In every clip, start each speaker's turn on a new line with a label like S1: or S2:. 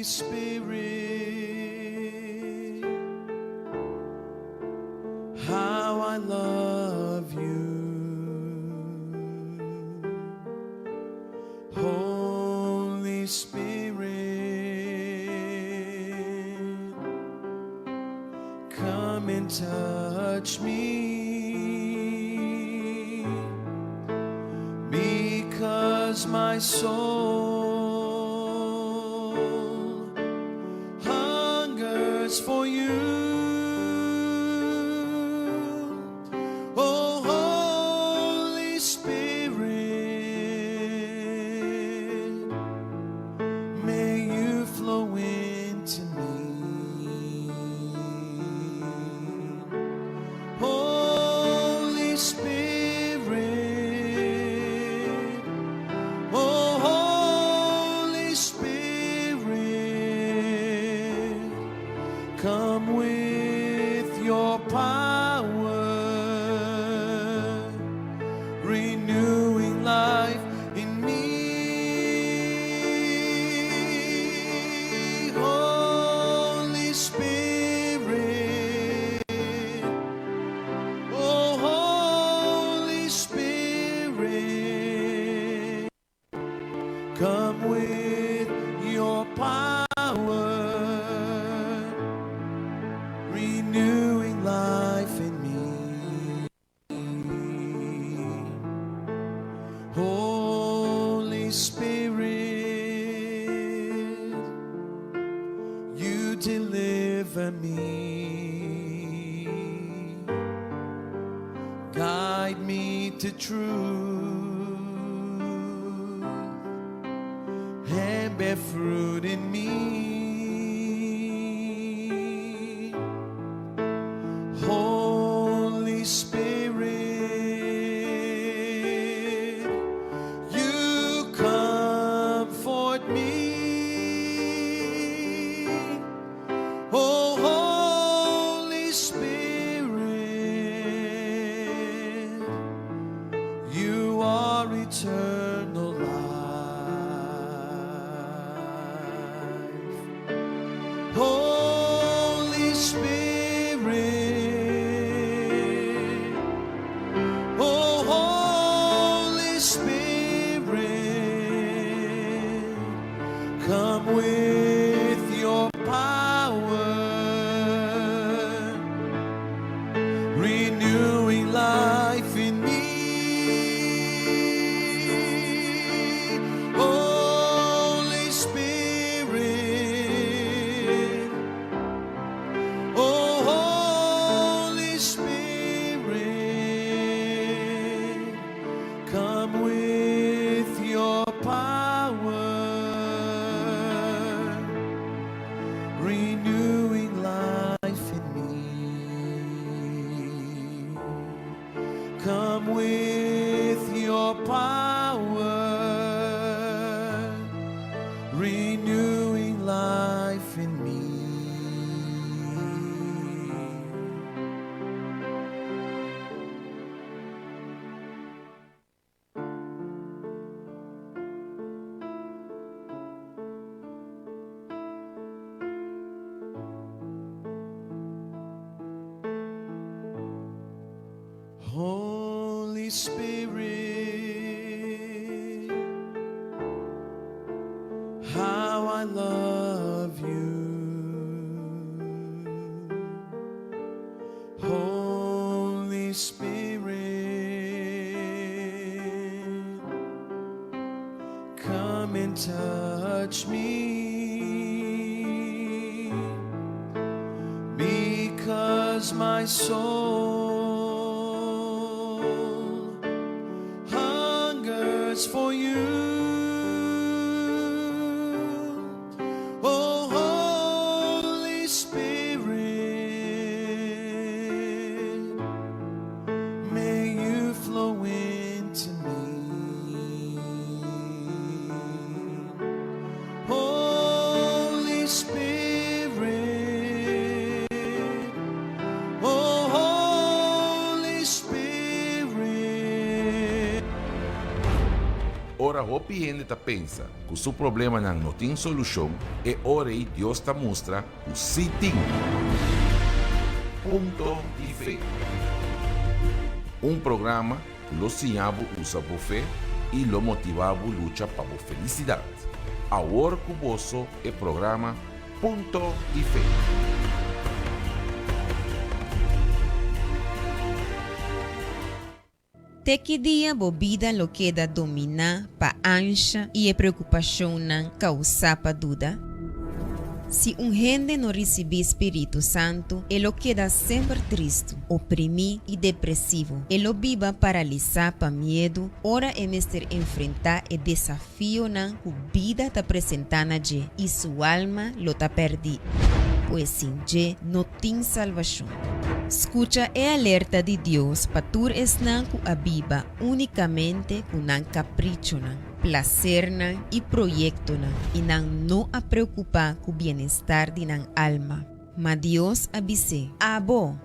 S1: Spirit, how I love you. Holy Spirit, come and touch me, because my soul hungers for you. Oh, Holy Spirit, may you flow into me. Holy Spirit, oh, Holy Spirit, come with your power, renewing life in me. Holy Spirit, oh, Holy Spirit, come with your power, renewing life in me. Holy Spirit, you deliver me, guide me to truth, and bear fruit in me. Holy Spirit, you comfort me. Oh, Holy Spirit, you are eternal life. Holy Spirit, oh, Holy Spirit, come with your power, renewing life in me. Holy Spirit, oh, Holy Spirit, come with your power, renewing life in me. Come with your power, renewing life in me. Holy Spirit, how I love you. Holy Spirit, come and touch me, because my soul hungers for you. Oh, Holy Spirit, may you flow into me. Holy Spirit, oh, Holy Spirit.
S2: ora hopi gente ta pensa que o seu problema não tem solução, e ora e Deus ta mostra o sim tem. Ponto de Fé. Programa que lo ensinava usa a fé e lo motivava a luta para a felicidade. Agora que vosso é programa Ponto de Fé.
S3: Te que dia bobida lo queda dominar pa ancha e a preocupação não causar pa dúvida? Se gente não receber Espírito Santo, ele queda sempre triste, oprimido e depressivo. Ele vive paralisado para medo, ora é mestre enfrentar o desafio que a vida está apresentando e sua alma lo está perdida. Pois sem Deus não tem salvação. Escucha é alerta de Deus para tu estar com a Bíblia unicamente com um capricho, placer e projeto e não a preocupar com o bem-estar de na alma. Mas Deus avise,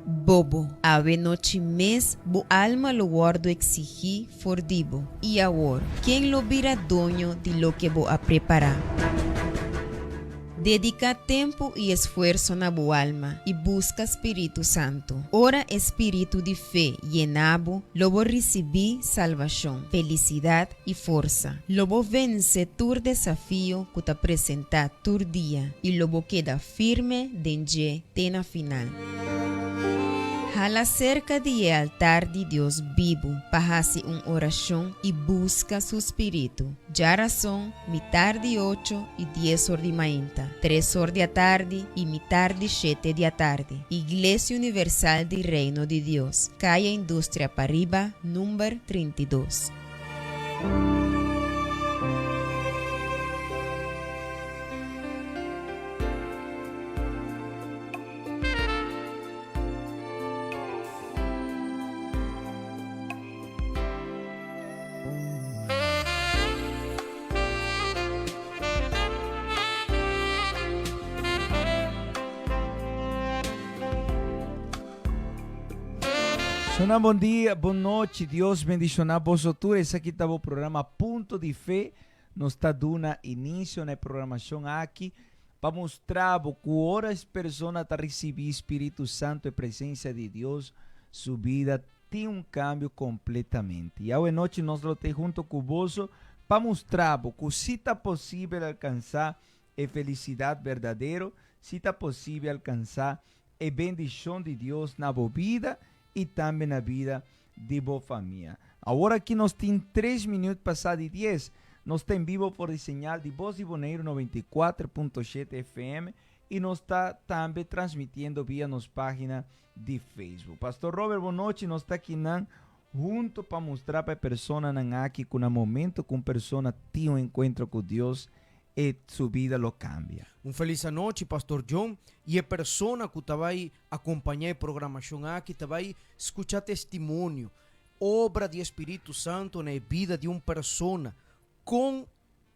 S3: bobo, ave noite mês, bo alma lo guardo exigir fordivo. E agora, quem lo vira dono de lo que vou a preparar? Dedica tempo e esforço na boa alma e busca Espírito Santo. Ora Espírito de fé llenabo, lobo receber salvação, felicidade e força. Lobo vence tu desafio que te apresenta tu dia e lobo queda firme dentro na final. Jala cerca de altar de Deus vivo, para fazer uma oração e busca su espírito. Já são mitad de 8 e 10 horas de manhã, 3 horas da tarde e mitad de 7 da tarde. Igreja Universal do Reino de Deus, Calle Indústria Pariba, número 32.
S4: Sona, bom dia, boa noite, Deus bendicionar vosotros. Esse aqui está o programa Ponto de Fé. Nós está dando início na programação aqui para mostrar que horas pessoas estão recebendo Espírito Santo e presença de Deus, sua vida tem cambio completamente. E hoje noite nós estamos junto com vós para mostrar que se está possível alcançar a felicidade verdadeira, se está possível alcançar a bendição de Deus na vossa vida e também na vida de vossa família. Agora que nós temos 3 minutos passados de 10, nós estamos em vivo por señal de Voz de Bonaire 94.7 FM e nós está também transmitindo via nossa página de Facebook. Pastor Robert, boa noite, nós está aqui junto para mostrar para a pessoa aqui que no momento que uma pessoa tem encontro com Deus, e sua vida lo cambia.
S5: Feliz noite, Pastor John. E a pessoa que vai acompanhar a programação aqui, vai escutar testemunho, obra do Espírito Santo na vida de uma pessoa, com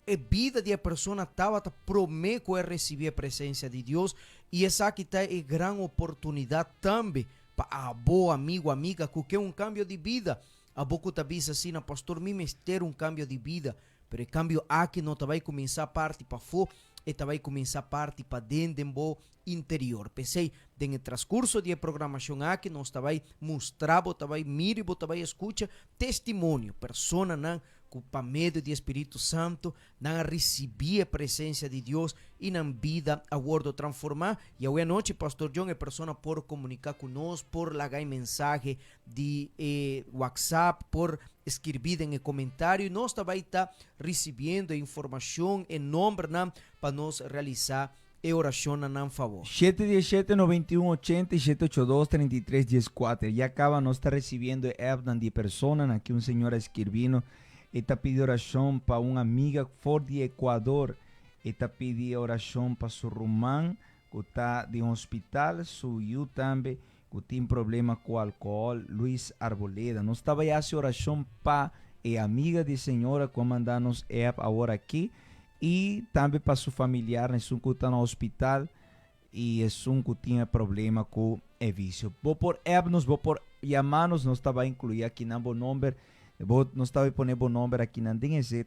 S5: a vida de a pessoa estava promete receber a presença de Deus, e essa aqui está a grande oportunidade também para a boa amigo, amiga, que quer cambio de vida. A boca te diz assim, pastor, me ter cambio de vida. Pero o cambio aqui não vai começar a parte para fora, e vai começar a parte para dentro do interior. Pensei, no transcurso da programação aqui, nós vai mostrar, vai mirar, vai escutar testemunho, pessoa não com medo do Espírito Santo, não receber a presença de Deus e na vida a guardo transformar. E hoje à noite, Pastor John, a pessoa por comunicar conosco, por largar mensagem de WhatsApp, por escrever em comentário, e nós também está recebendo informação em nome para nós realizar a oração a favor.
S4: 717-9180 e 782-3314. Já acaba, nós está recebendo a de pessoas, aqui um senhor escrevendo, está pedindo oração para uma amiga fora de Equador, está pedindo oração para seu irmão, que está de um hospital, seu também, que tem problema com álcool, Luiz Arboleda. Nós estava a fazer oração para a amiga de senhora que mandar-nos agora aqui, e também para seu familiar, que está no hospital, e que tinha problema com o vício. Vou por nos, vou por chamar-nos, nós estava a incluir aqui no número Vos não estava poner bom nome aqui na DNZ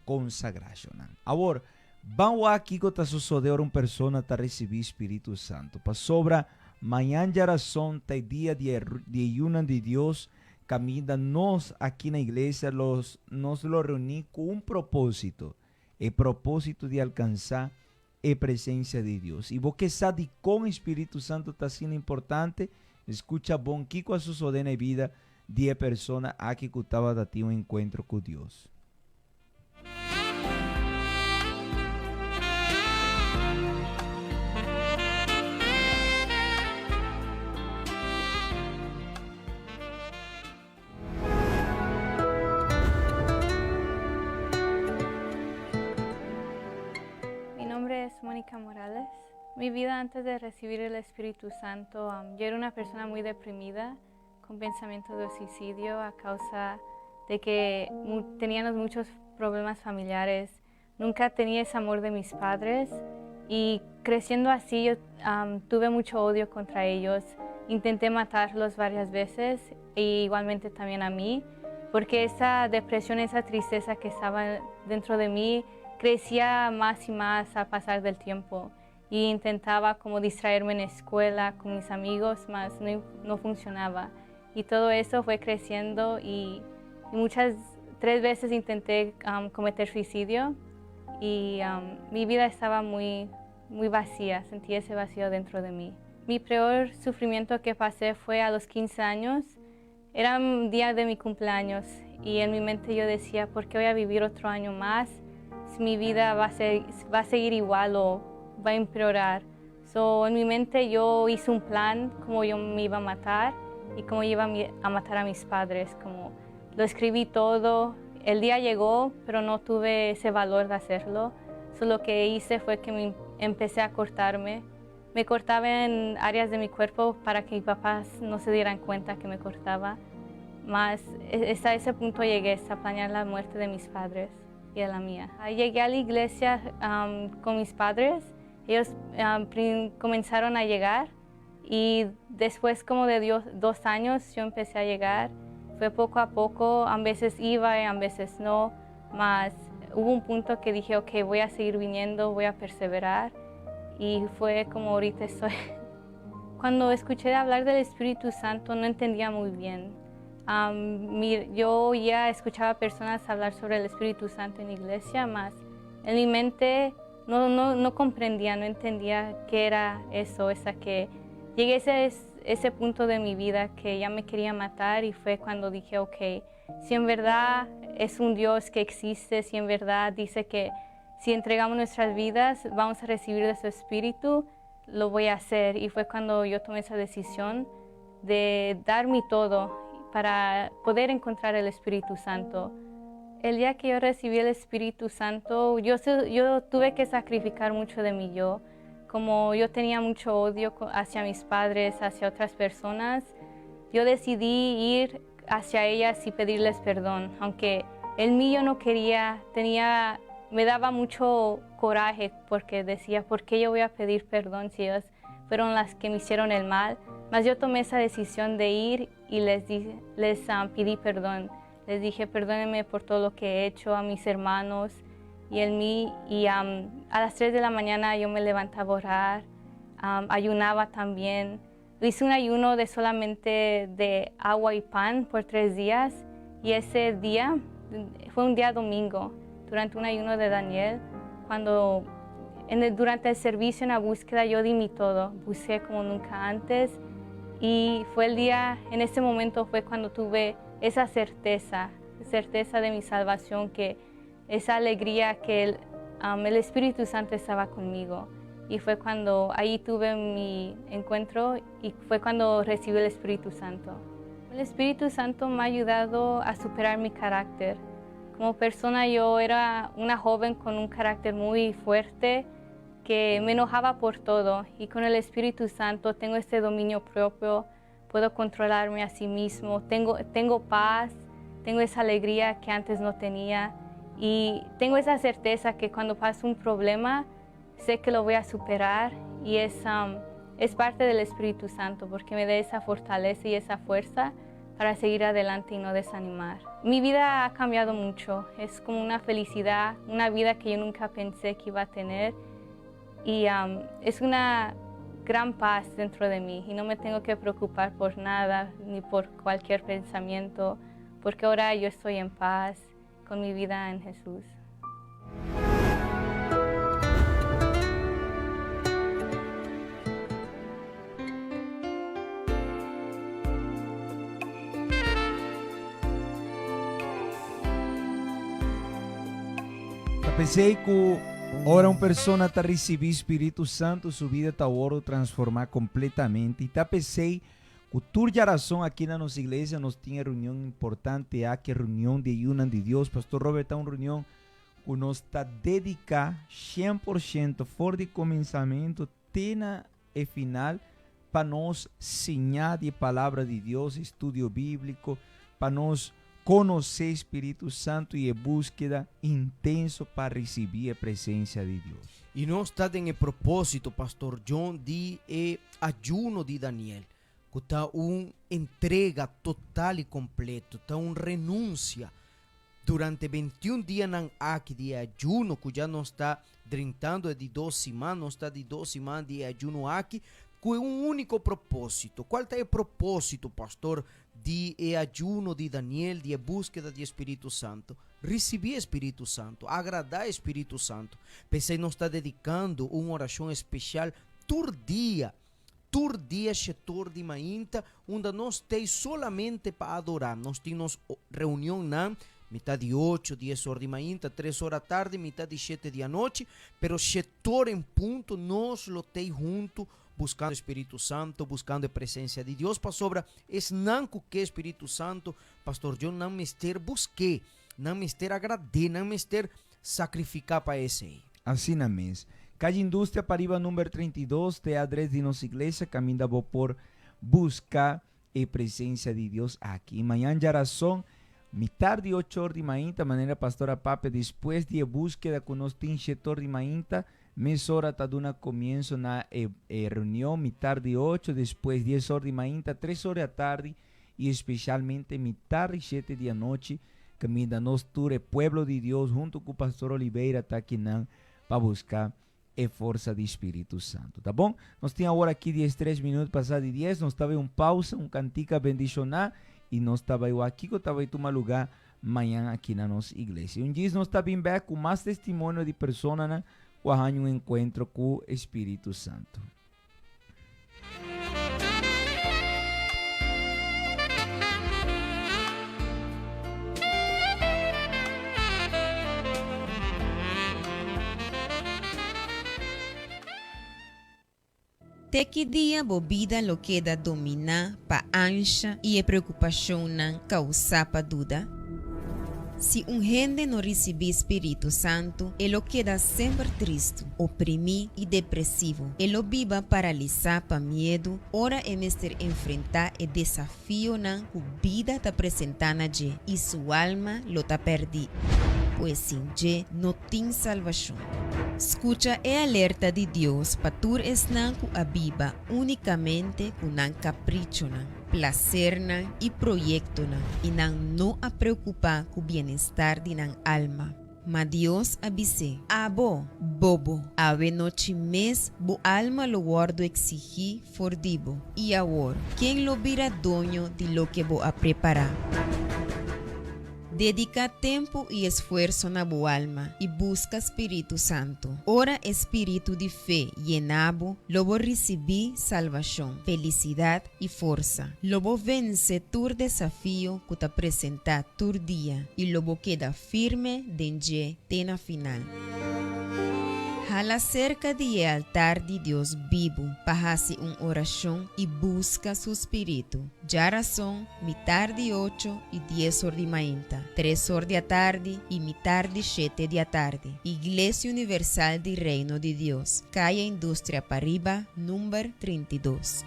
S4: consagração. Agora, vamos aqui que está sucedendo uma pessoa está receber Espírito Santo. Para sobra, manhã de oração, tá dia de ayuno de Deus, caminha nós aqui na igreja, nós lo reunimos com um propósito. O propósito de alcançar a presença de Deus. E você sabe como o Espírito Santo está sendo importante, escuta bom que com a sua vida de pessoa aqui que estava a ter um encontro com Deus.
S6: Mi nombre es Mónica Morales. Mi vida antes de recibir el Espíritu Santo, yo era una persona muy deprimida, con pensamientos de suicidio a causa de que teníamos muchos problemas familiares. Nunca tenía ese amor de mis padres y creciendo así yo tuve mucho odio contra ellos. Intenté matarlos varias veces e igualmente también a mí, porque esa depresión, esa tristeza que estaba dentro de mí crecía más y más al pasar del tiempo. Y intentaba como distraerme en la escuela con mis amigos, mas no funcionaba. Y todo eso fue creciendo y 3 veces intenté cometer suicidio y mi vida estaba muy vacía, sentí ese vacío dentro de mí. Mi peor sufrimiento que pasé fue a los 15 años, era un día de mi cumpleaños y en mi mente yo decía, ¿por qué voy a vivir otro año más si mi vida va a seguir igual o va a empeorar? En mi mente yo hice un plan como yo me iba a matar y cómo iba a matar a mis padres. Como lo escribí todo, el día llegó, pero no tuve ese valor de hacerlo. Lo que hice fue que empecé a cortarme. Me cortaba en áreas de mi cuerpo para que mis papás no se dieran cuenta que me cortaba. Mas hasta ese punto llegué a planear la muerte de mis padres y de la mía. Llegué a la iglesia con mis padres. Ellos comenzaron a llegar y después como de 2 años yo empecé a llegar. Fue poco a poco, a veces iba y a veces no, mas hubo un punto que dije, ok, voy a seguir viniendo, voy a perseverar y fue como ahorita estoy. Cuando escuché hablar del Espíritu Santo no entendía muy bien. Yo ya escuchaba personas hablar sobre el Espíritu Santo en la iglesia, mas en mi mente no comprendía, no entendía qué era eso, que llegué a ese punto de mi vida que ya me quería matar y fue cuando dije, ok, si en verdad es un Dios que existe, si en verdad dice que si entregamos nuestras vidas vamos a recibir de su Espíritu, lo voy a hacer. Y fue cuando yo tomé esa decisión de dar mi todo para poder encontrar el Espíritu Santo. El día que yo recibí el Espíritu Santo, yo tuve que sacrificar mucho de mí yo. Como yo tenía mucho odio hacia mis padres, hacia otras personas, yo decidí ir hacia ellas y pedirles perdón. Aunque el mío no quería, me daba mucho coraje porque decía, ¿por qué yo voy a pedir perdón si ellas fueron las que me hicieron el mal? Mas yo tomé esa decisión de ir y les pedí perdón. Les dije, perdónenme por todo lo que he hecho a mis hermanos y a las 3 de la mañana yo me levantaba a orar, ayunaba también. Hice un ayuno de solamente de agua y pan por 3 días y ese día fue un día domingo, durante un ayuno de Daniel, durante el servicio en la búsqueda yo di mi todo, busqué como nunca antes y fue el día, en ese momento fue cuando tuve esa certeza de mi salvación, que esa alegría que el Espíritu Santo estaba conmigo. Y fue cuando ahí tuve mi encuentro y fue cuando recibí el Espíritu Santo. El Espíritu Santo me ha ayudado a superar mi carácter. Como persona yo era una joven con un carácter muy fuerte que me enojaba por todo y con el Espíritu Santo tengo este dominio propio, puedo controlarme a sí mismo, tengo paz, tengo esa alegría que antes no tenía y tengo esa certeza que cuando pasa un problema sé que lo voy a superar y es parte del Espíritu Santo porque me da esa fortaleza y esa fuerza para seguir adelante y no desanimar. Mi vida ha cambiado mucho, es como una felicidad, una vida que yo nunca pensé que iba a tener y es una gran paz dentro de mí y no me tengo que preocupar por nada ni por cualquier pensamiento, porque ahora yo estoy en paz con mi vida en Jesús.
S4: Pensei que ora uma pessoa está recebendo Espírito Santo, sua vida está ora transformar completamente. E tá pensei que toda geração aqui na nossa igreja nós tinha reunião importante aqui, reunião de ayuno de Deus. Pastor Robert está uma reunião que nós está dedicada 100% fora de começamento, tena e final, para nós ensinar a palavra de Deus, estudo bíblico, para nós conhecer Espírito Santo e a búsqueda intenso para receber a presença de Deus.
S5: E nós está em propósito, Pastor John, de ayuno de Daniel, que está uma entrega total e completa, está uma renúncia. Durante 21 dias aqui de ayuno, que já não está drentando de 2 semanas, não está de 2 semanas de ayuno aqui, com um único propósito. Qual é o propósito, pastor, de ayuno de Daniel, de búsqueda de Espírito Santo? Receber Espírito Santo, agradar Espírito Santo. Pensei não está dedicando uma oração especial todo dia, setor de mainta, onde nós temos solamente para adorar. Nós temos reunião na metade de 8, 10 horas de manhã, 3 horas da tarde, metade de 7 da noite, pero setor em ponto, nós lo temos junto, buscando o Espírito Santo, buscando a presença de Deus. Para sobra, não que Espírito Santo, Pastor John, não mester busque, não mester agradar, não mester sacrificar para esse aí.
S4: Assim na mesma. Calle Indústria, Pariba, número 32, tem a adresse de nossa igreja, caminha por buscar a presença de Deus aqui. Manhã já são metade de 8 horas de manhã, de maneira pastora Pape, depois de búsqueda que nós temos setor de manhã, meia hora está dando começo na reunião, metade de 8, depois 10 horas de manhã, 3 horas da tarde e especialmente metade de 7 da noite, caminha nós tour o povo de Deus, junto com o pastor Oliveira, está aqui para buscar a força do Espírito Santo, tá bom? Nós temos agora aqui 13 minutos, passado de 10, nós estava em pausa, cantica bendicionar, e nós estava aqui, que estava em tomar lugar amanhã aqui na nossa igreja. Um dia nós estamos bem com mais testemunho de pessoas, né, que têm um encontro com o Espírito Santo.
S3: Te que dia bobida lo queda dominar pa ancha e a preocupação não causar pa dúvida? Se gente não receber Espírito Santo, ele queda sempre triste, oprimido e depressivo. Ele vive paralisado para medo, ora é mestre enfrentar o desafio na que a vida está apresentando e sua alma lo está perdida. Pois sem je não tem salvação. Escucha é alerta de Deus para tu estar a viva unicamente com um capricho, placer e projeto e não a preocupar com o bem-estar de nan alma. Mas Deus avise, bobo, ave noite mês, bo alma lo guardo exigir fordibo, e agora, quem lo vira dono de lo que bo a preparar? Dedica tempo e esforço na boa alma e busca Espírito Santo. Ora Espírito de fé llenabo, lobo receber salvação, felicidade e força. Lobo vence tu desafio que te apresenta tu dia e lobo queda firme dengue tena final. Jala cerca de altar de Deus vivo, para hacer uma oração e busca su espírito. Já são metade de 8 e 10 horas de manhã, 3 horas da tarde e metade de 7 da tarde. Igreja Universal de Reino de Deus, Calle Indústria Pariba, número 32.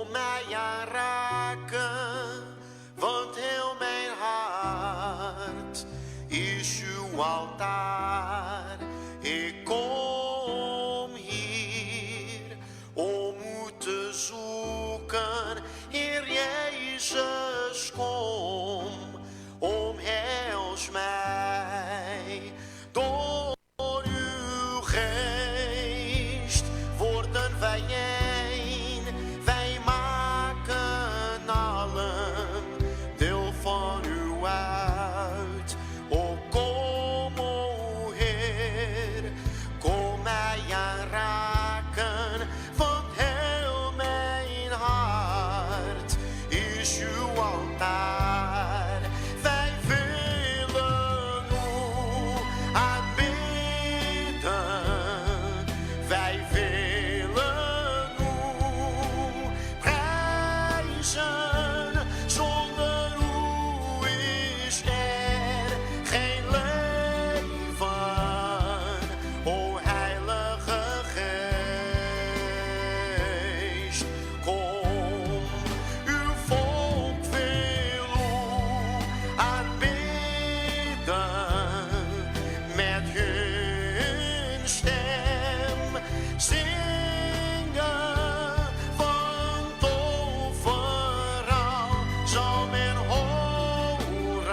S1: kom mij aanraken, want heel mijn hart is uw altaar. Ik kom hier om u te zoeken, Heer Jezus, kom, omhels mij. Door uw geest worden wij één, wij maken allen deel van u uit. O kom, o Heer, kom mij aanraken, want heel mijn hart is uw altaar. Wij willen u aanbidden, wij willen u prijzen. Zonder u is er geen leven, o Heilige Geest. Kom, uw volk wil u aanbidden met hun stem. Zingen, want overal zal men horen,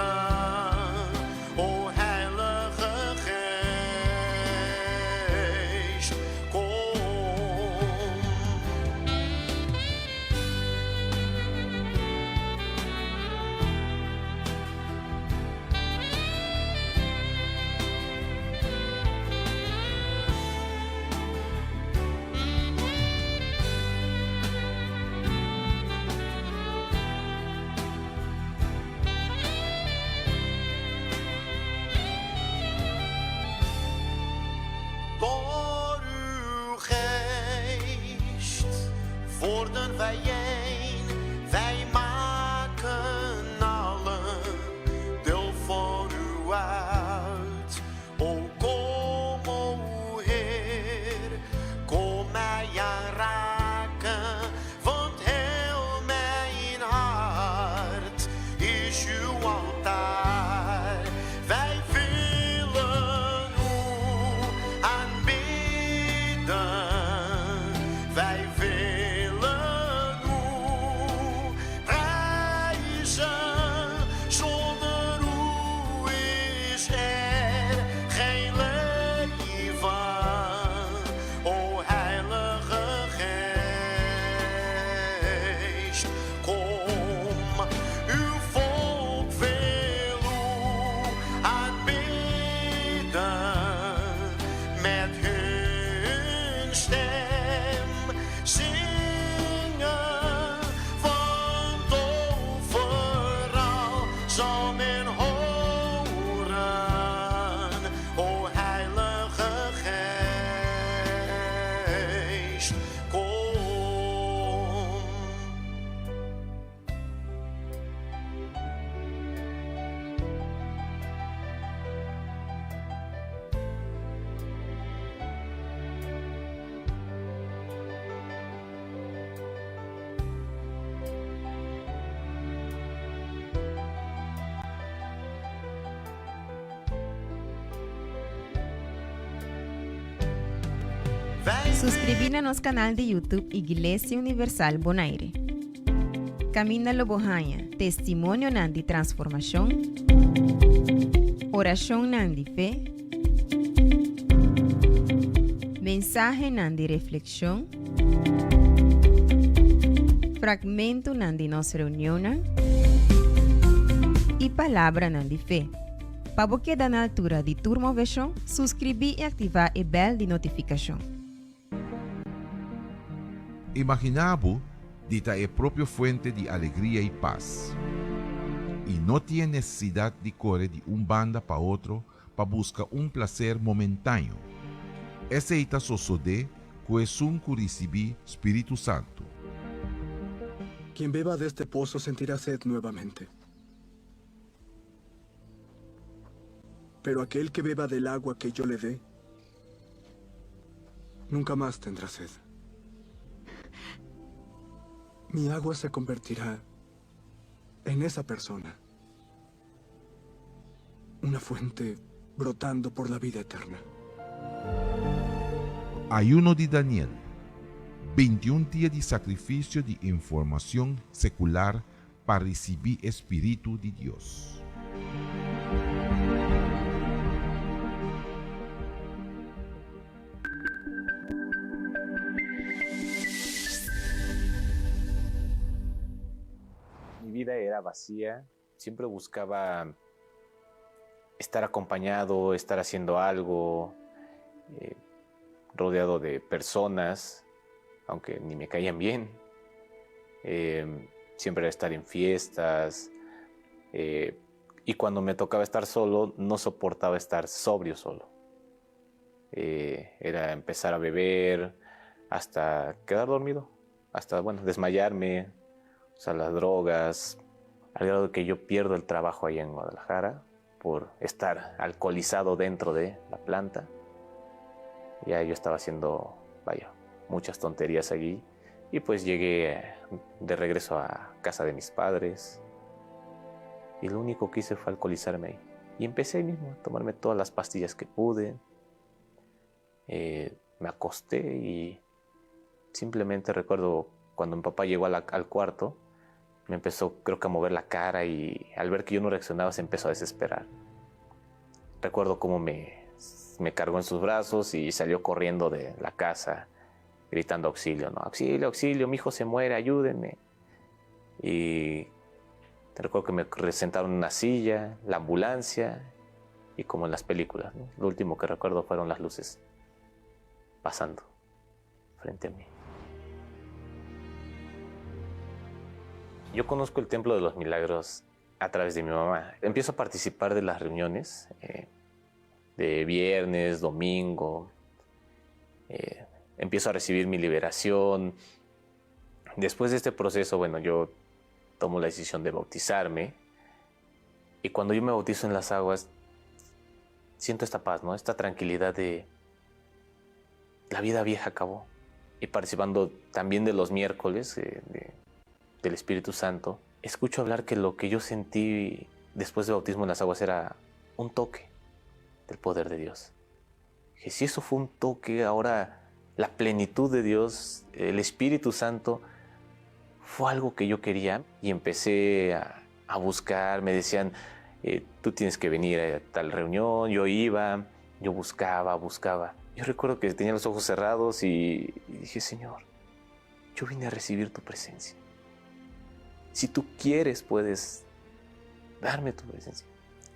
S1: o Heilige Geest, kom. Door uw geest worden wij één, wij maken allen deel van u uit. O kom, o Heer, kom mij aanraken, want heel mijn hart is uw altaar. Wij willen u aanbidden, wij willen u prijzen. Zonder u is er geen leven, o Heilige Geest. Kom, uw volk wil u aanbidden met hun stem. Zingen, want overal zal men horen, o Heilige Geest, kom. Wij
S3: Suscribir a nosso canal de YouTube Iglesia Universal Bonaire. Camina Lobohaya, testimonio nandi transformación, oración nandi fe, mensaje nandi reflexión, fragmento nandi nos reunión y palabra nandi fe. Para você dar na altura de turma versão, suscrever e ativar o bell de notificação.
S2: Imaginabo dita é própria fuente de alegria e paz. E não tem necessidade de correr de banda para outro para buscar placer momentâneo. Esse está sucede com o que recebi Espírito Santo.
S7: Quien beba de este pozo sentirá sed nuevamente. Pero aquel que beba del agua que yo le dé, nunca más tendrá sed. mi agua se convertirá en esa persona. Una fuente brotando por la vida eterna.
S2: Ayuno de Daniel. 21 días de sacrificio de información secular para recibir Espíritu de Dios.
S8: Mi vida era vacía, siempre buscaba estar acompañado, estar haciendo algo, rodeado de personas, aunque ni me caían bien. Siempre era estar en fiestas, y cuando me tocaba estar solo, no soportaba estar sobrio solo. Era empezar a beber hasta quedar dormido, hasta, desmayarme, usar las drogas, al grado de que yo pierdo el trabajo allá en Guadalajara por estar alcoholizado dentro de la planta. Ya yo estaba haciendo, muchas tonterías allí, y pues llegué de regreso a casa de mis padres, y lo único que hice fue alcoholizarme ahí. Y empecé ahí mismo a tomarme todas las pastillas que pude. Me acosté y simplemente recuerdo cuando mi papá llegó al cuarto, me empezó, creo que, a mover la cara, y al ver que yo no reaccionaba se empezó a desesperar. Recuerdo cómo me cargó en sus brazos y salió corriendo de la casa gritando auxilio, ¿no? Auxilio, auxilio, mi hijo se muere, ayúdenme. Y recuerdo que me sentaron en una silla, la ambulancia, y como en las películas, ¿no? Lo último que recuerdo fueron las luces pasando frente a mí. Yo conozco el Templo de los Milagros a través de mi mamá. Empiezo a participar de las reuniones de viernes, domingo. Empiezo a recibir mi liberación. Después de este proceso, yo tomo la decisión de bautizarme. Y cuando yo me bautizo en las aguas, siento esta paz, ¿no? Esta tranquilidad de la vida vieja acabó. Y participando también de los miércoles del Espíritu Santo, escucho hablar que lo que yo sentí después del bautismo en las aguas era un toque del poder de Dios. Que si eso fue un toque, ahora la plenitud de Dios, el Espíritu Santo, fue algo que yo quería. Y empecé a buscar, me decían, tú tienes que venir a tal reunión. Yo iba, yo buscaba. Yo recuerdo que tenía los ojos cerrados y dije, Señor, yo vine a recibir tu presencia. Si tú quieres, puedes darme tu presencia.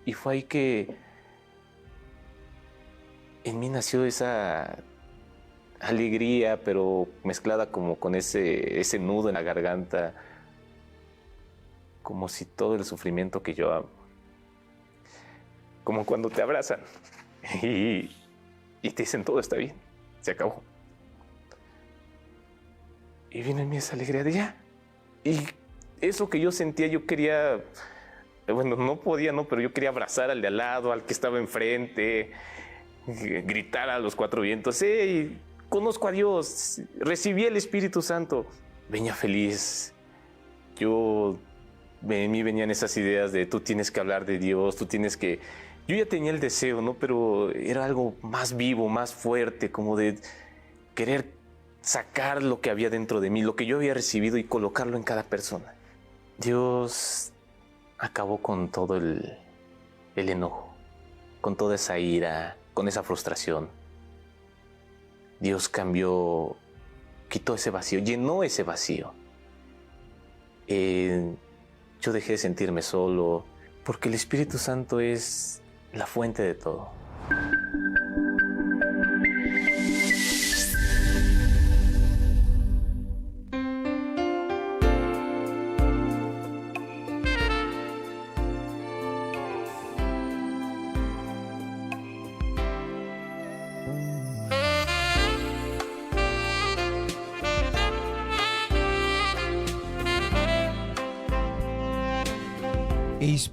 S8: Y fue ahí que en mí nació esa alegría, pero mezclada como con ese nudo en la garganta, como si todo el sufrimiento que yo amo, como cuando te abrazan y te dicen todo está bien, se acabó. Y vino en mí esa alegría de ya. Y eso que yo sentía, yo quería, no podía, pero yo quería abrazar al de al lado, al que estaba enfrente, gritar a los cuatro vientos, ¡hey! Conozco a Dios, recibí el Espíritu Santo. Venía feliz. En mí venían esas ideas de tú tienes que hablar de Dios, tú tienes que... Yo ya tenía el deseo, ¿no? Pero era algo más vivo, más fuerte, como de querer sacar lo que había dentro de mí, lo que yo había recibido, y colocarlo en cada persona. Dios acabó con todo el enojo, con toda esa ira, con esa frustración. Dios cambió, quitó ese vacío, llenó ese vacío. Yo dejé de sentirme solo, porque el Espíritu Santo es la fuente de todo.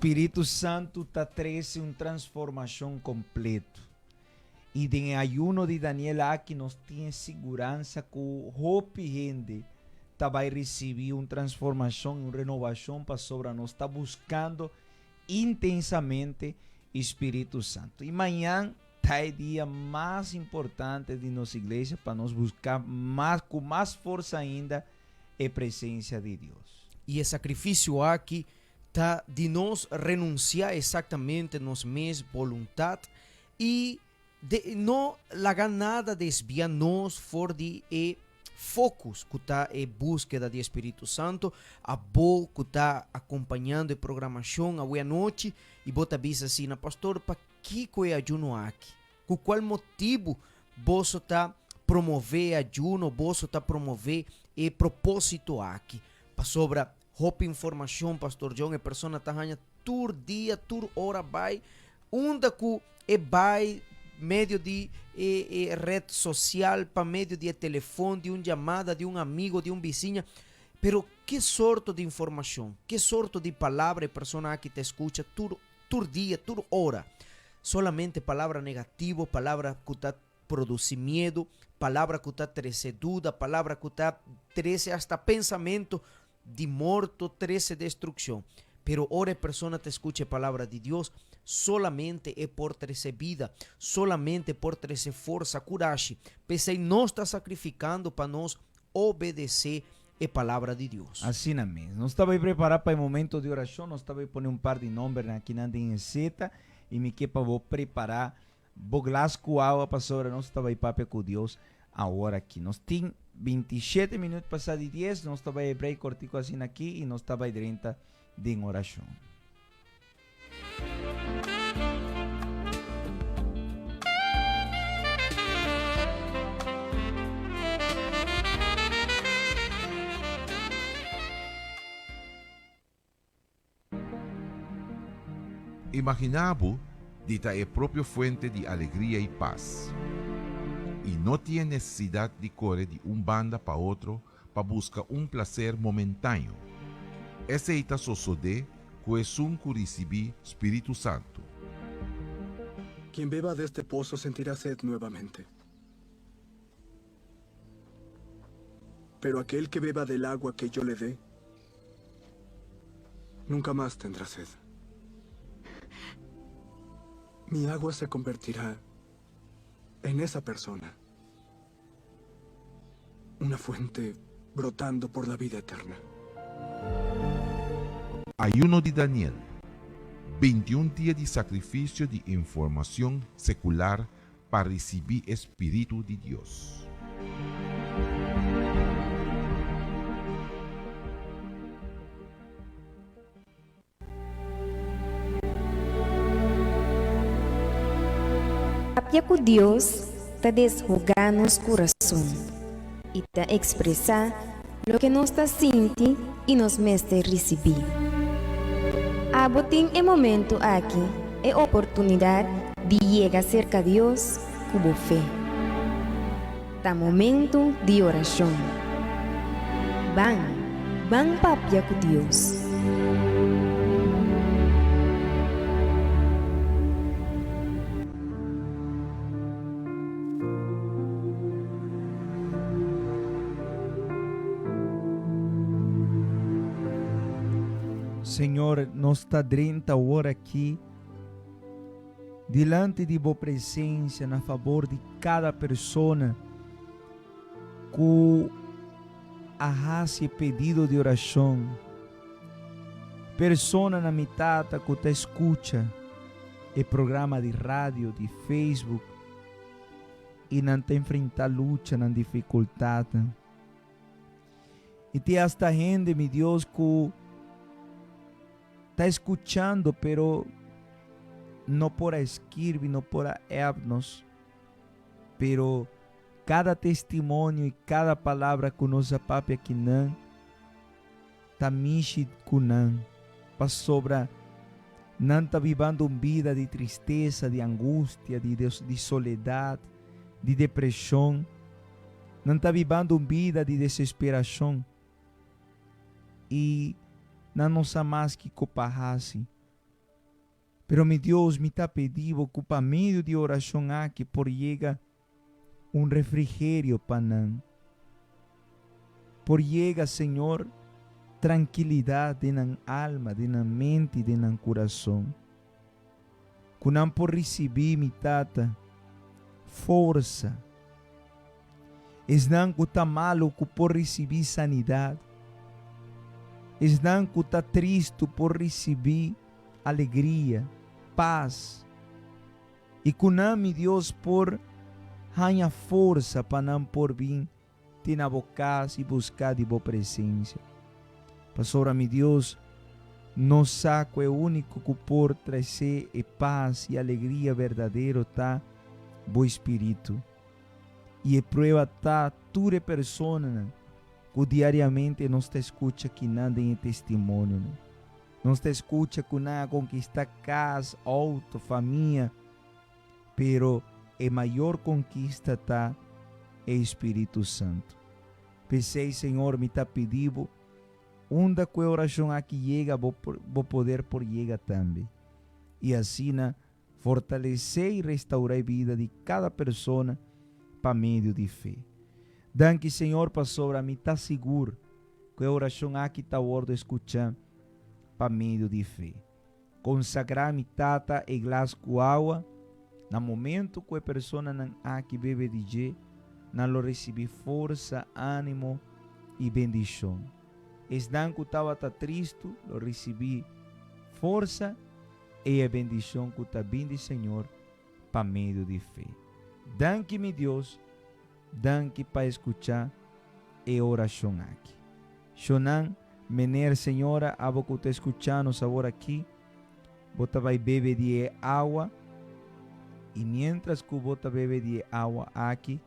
S4: Espírito Santo está trazendo uma transformação completa. E em ayuno de Daniel aqui nós temos segurança que o hope rende vai receber uma transformação, uma renovação para sobre nós. Está buscando intensamente Espírito Santo. E amanhã está o dia mais importante de nossa igreja para nós buscar mais, com mais força ainda a presença de Deus.
S5: E o sacrifício aqui está de nós renunciar exatamente nos mesma vontade e de não largar nada desviar nós fora de focus que está em búsqueda de Espírito Santo, a boa que está acompanhando a programação a boa noite e bota avisa assim, pastor, para que é ajuno aqui? Com qual motivo você está promover ajuno, você está promover o propósito aqui? Para sobra roupa informação, pastor John, a pessoa está ganhando tur dia, tur hora vai, onde que vai meio de rede social, para meio de telefone, de uma chamada, de um amigo, de um vizinho. Pero que sorte de informação, que sorte de palavra a pessoa que te escuta tur dia, tur hora. Solamente palavra negativa, palavra que está produzindo medo, palavra que está trazendo dúvida, palavra que está trazendo hasta pensamento de morto, trazendo destruição. Pero ora a pessoa te escucha a palavra de Deus, solamente é por trazer vida, solamente por trazer força, coragem. Pensei, nós está sacrificando para nós obedecer a palavra de Deus.
S4: Assim mesmo. Nós estava preparar para o momento de oração, nós estava poner um par de números aqui na seta e me que para vou preparar vou glas com água para sobre nós estava aí papo com Deus a hora aqui. Nós tem 27 minutos passar de 10, nós estava aí break cortico assim aqui e nós estava aí 30 de oração.
S2: Imaginabo dita é própria fonte de alegria e paz. E não tem necessidade de correr de banda para outro para buscar prazer momentâneo. Esse está sucede que é que recebi Espírito Santo.
S7: Quien beba de este pozo sentirá sed nuevamente. Pero aquel que beba del agua que yo le dé, nunca más tendrá sed. Mi agua se convertirá en esa persona. Una fuente brotando por la vida eterna.
S2: Ayuno de Daniel. 21 días de sacrificio de información secular para recibir Espíritu de Dios.
S9: Papia com Deus está desjogar nosso coração e está expressar o que nós está sentindo e nos mestre receber. A botim é momento aqui, é oportunidade de chegar cerca a Deus com fé. Tá momento de oração. Bang papia com Deus.
S4: Senhor, nós está 30 horas aqui, diante de Boa presença, na favor de cada pessoa, com a pedido de oração. Persona na mitad que te escuta o programa de rádio, de Facebook, e não te enfrentar luta, na dificuldade. E tem esta gente, meu Deus, que está escuchando, pero no por escribir, no por hablarnos, pero cada testemunho e cada palavra que nossa papia aqui não está mexido com não, para sobra não está vivendo uma vida de tristeza, de angústia, de soledade, de depressão, não está vivendo uma vida de desesperação e não sabe mais que coparrasse. Pero meu Deus me está pedindo que para meio de oração aqui por chega refrigério para não. por llega, Senhor, tranquilidade na alma, na mente, no coração. Kunam por receber, mi tata, força. Esnan ku tá maluco por receber sanidade. Esnan ku tá triste por receber alegria, paz. E kunam, mi Deus, por ganhar força para não por vir te na boca e buscar de boa presença. Pastor, mi Deus, no saco é o único que pode trazer paz e alegria verdadeira, tá? Bo Espírito. E é prova, tá? Toda pessoa que diariamente nos te escuta que nada em testemunho. Nos te escuta que nada conquista casa, auto, família. Pero a maior conquista tá? É Espírito Santo. Pensei, Senhor, me tá pedindo. Onda que a oração aqui chega, vou poder por chegar também. E assim, fortalecer e restaurar a vida de cada pessoa para meio de fé. Danke, Senhor, pastor, a mim está seguro que a oração aqui está ordo escutar para meio de fé. Consagrar mi tata e glas com água, no momento que a pessoa não aqui bebe de je, não lo receber força, ânimo e bendição. Esdan que estava triste, lo recebi força e a bendição que está vindo, Senhor, para meio de fé. Danke, meu Deus, danke para escutar a oração aqui. Shonan, mener, Senhora, a que está escutando agora aqui, você vai beber de água, e mientras que você bebe de água aqui,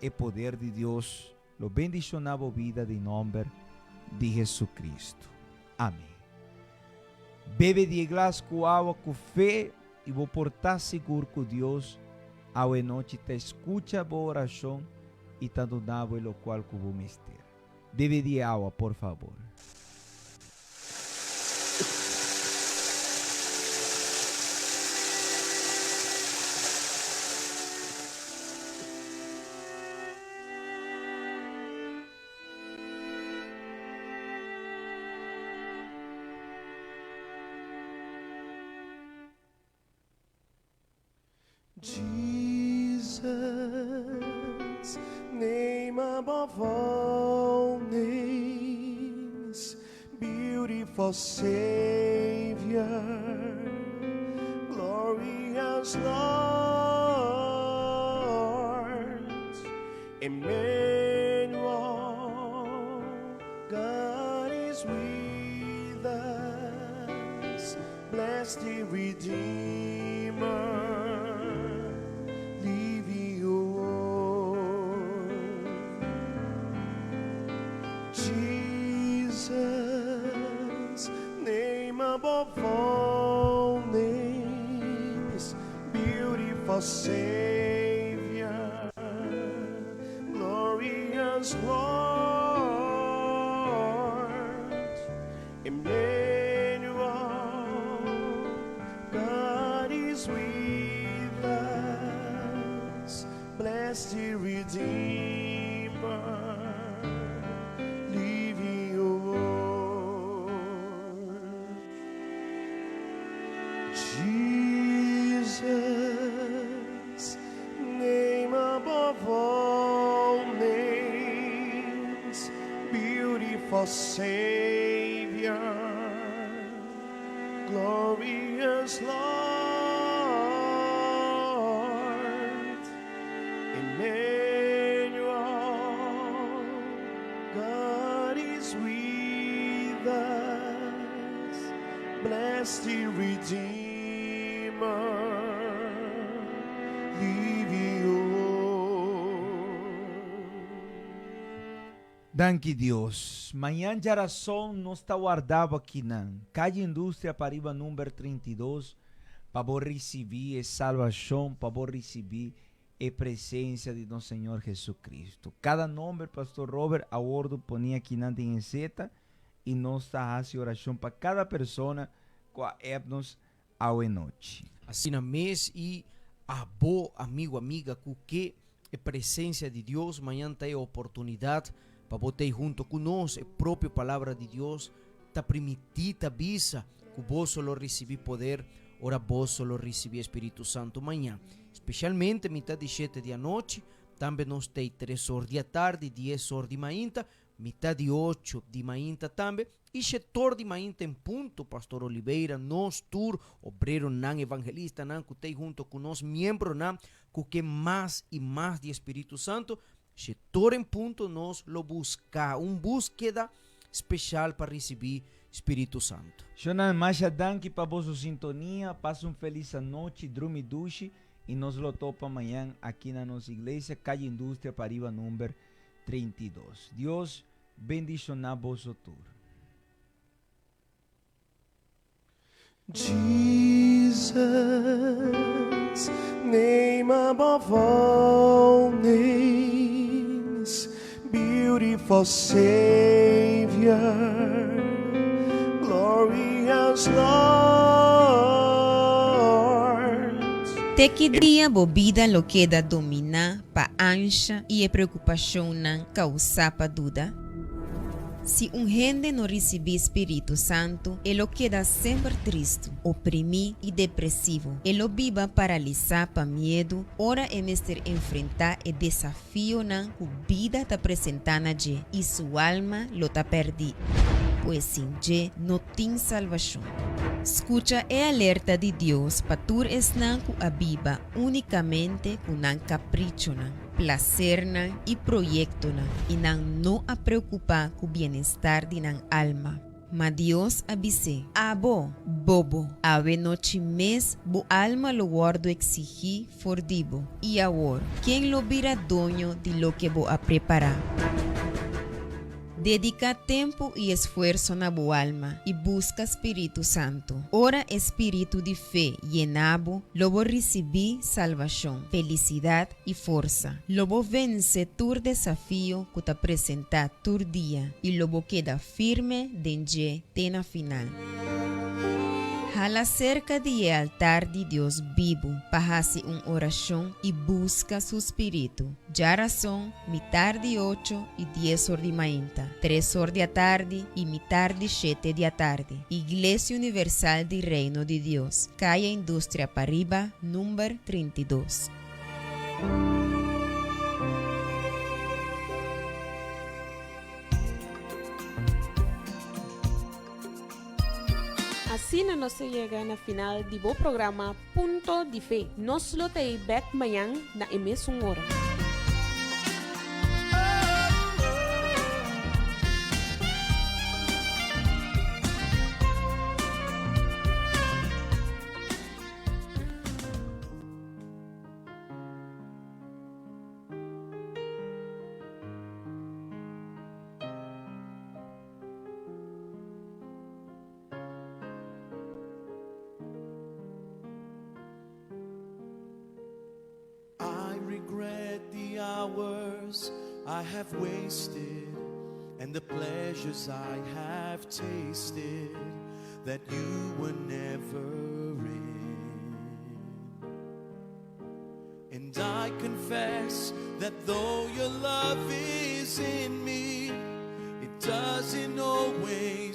S4: o poder de Deus lo bendicionava a vida de nome de Jesucristo. Amém. Bebe de glas com água com fé e vou portar seguro que Deus ao noite te escuta a boa oração e te dando o qual que vou mestre. Bebe de água, por favor.
S1: Jesus, name above all names, beautiful Savior, glorious Lord, Emmanuel, God is with us, blessed the Redeemer. Above all names, beautiful Savior, glorious Lord, Emmanuel, God is with us, blessed the Redeemer. Jesus, name above all names, beautiful Savior, glorious Lord, Emmanuel, God is with us, bless the Redeemer.
S4: Danke Deus. Manhã de oração nos está guardado aqui na Calle Indústria Pariba número 32 para receber a salvação, para receber a presença de nosso Senhor Jesus Cristo. Cada nome, Pastor Robert, a ordo ponia aqui na seta e nós está fazendo oração para cada pessoa com a nos ao noite.
S5: Assim na mês e a boa amigo, amiga, que a presença de Deus manhã tem a oportunidade para botar junto conosco, a própria palavra de Deus, está permitida, avisa, que vos só recebi poder, ora vos só recebi Espírito Santo amanhã. Especialmente metade de 7 da noite, também nós temos 3 horas da tarde, 10 horas de manhã, metade de 8 de manhã também, e 7 horas de manhã em ponto, Pastor Oliveira, nós, tur, obreiro, não, evangelista, não, que tem junto conosco, membro, não, que mais e mais de Espírito Santo, 7 horas em ponto, nós lo buscar, búsqueda especial para receber Espírito Santo.
S4: Shonan, Masha, danke para vossa sintonia, passa feliz noite, drume duche, e nos lo topa amanhã aqui na nossa igreja, Calle Indústria, Pariba, número 32. Deus bendicionar vosso tour.
S1: Jesus, name above all names, beautiful Savior, glorious Lord.
S3: Te que dia bobida lo queda dominar pa ancha e a preocupação não causar pa dúvida. Se gente não receber Espírito Santo, ele queda sempre triste, oprimido e depressivo. Ele viva paralisado para medo, ora é mestre enfrentar o desafio que a vida está apresentando e sua alma lo está perdida. Pois sem Deus não tem salvação. Escucha é alerta de Deus para tu estar com a Bíblia unicamente com um capricho, placer e projeto e não a preocupar com o bem-estar de nan alma. Mas Deus avise, abo, bobo, ave noite mês, bo alma lo guardo exigir fordibo. E agora, quem lo vira dono de lo que bo a preparar? Dedica tempo e esforço na boa alma e busca Espírito Santo. Ora espírito de fé llenabo, lobo receber salvação, felicidade e força. Lobo vence tu desafio que te apresenta tu dia e lobo queda firme dentro na final. Jala cerca de altar de Deus vivo, para hacer uma oração e busca su espírito. Já razão, mitad de 8 e 10 horas de manhã, 3 horas da tarde e mitad de 7 da tarde. Igreja Universal de Reino de Deus, Calle Indústria Pariba, número 32.
S10: Assim nós chegamos na final do programa Punto de Fé. Nós lo temos back amanhã na mesma hora.
S1: Hours I have wasted and the pleasures I have tasted that you were never in. And I confess that though your love is in me, it doesn't always